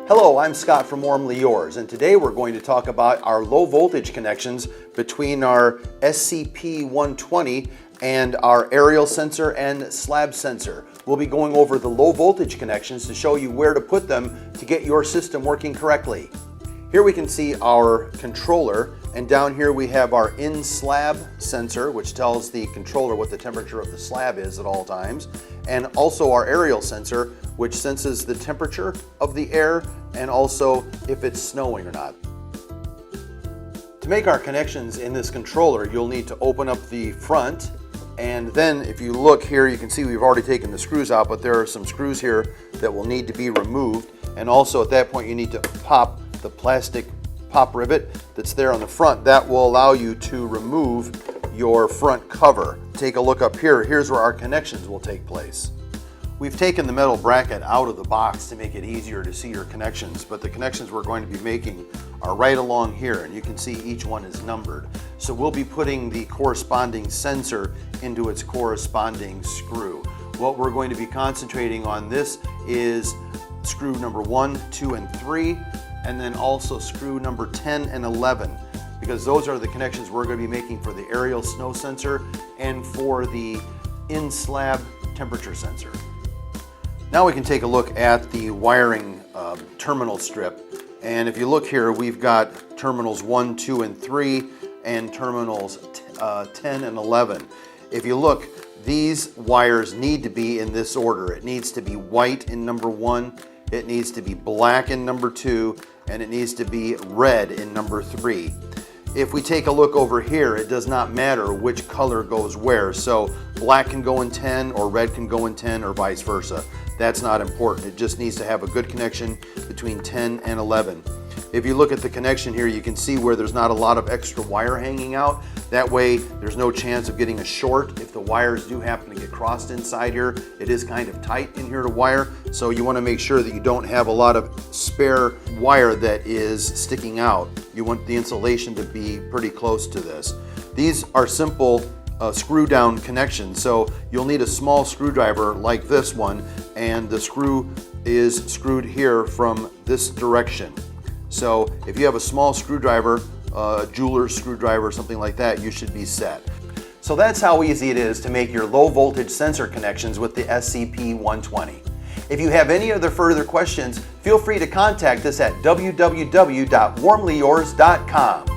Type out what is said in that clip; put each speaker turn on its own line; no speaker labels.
Hello, I'm Scott from WarmlyYours, and today we're going to talk about our low voltage connections between our SCP-120 and our aerial sensor and slab sensor. We'll be going over the low voltage connections to show you where to put them to get your system working correctly. Here we can see our controller, and down here we have our in-slab sensor, which tells the controller what the temperature of the slab is at all times, and also our aerial sensor, which senses the temperature of the air and also if it's snowing or not. To make our connections in this controller, you'll need to open up the front, and then if you look here, you can see we've already taken the screws out, but there are some screws here that will need to be removed, and also at that point you need to pop the plastic pop rivet that's there on the front. That will allow you to remove your front cover. Take a look up here. Here's where our connections will take place. We've taken the metal bracket out of the box to make it easier to see your connections, but the connections we're going to be making are right along here, and you can see each one is numbered. So we'll be putting the corresponding sensor into its corresponding screw. What we're going to be concentrating on this is screw number 1, 2, and 3, and then also screw number 10 and 11, because those are the connections we're going to be making for the aerial snow sensor and for the in-slab temperature sensor. Now we can take a look at the wiring terminal strip, and if you look here, we've got terminals 1, 2, and 3 and terminals 10 and 11. If you look, these wires need to be in this order. It needs to be white in number 1, it needs to be black in number 2, and it needs to be red in number 3. If we take a look over here, it does not matter which color goes where. So black can go in 10 or red can go in 10 or vice versa. That's not important. It just needs to have a good connection between 10 and 11. If you look at the connection here, you can see where there's not a lot of extra wire hanging out. That way there's no chance of getting a short. If the wires do happen to get crossed inside here, it is kind of tight in here to wire. So you want to make sure that you don't have a lot of spare wire that is sticking out. You want the insulation to be pretty close to this. These are simple screw down connections. So you'll need a small screwdriver like this one, and the screw is screwed here from this direction. So if you have a small screwdriver, a jeweler's screwdriver, something like that, you should be set. So that's how easy it is to make your low voltage sensor connections with the SCP-120. If you have any other further questions, feel free to contact us at www.warmlyyours.com.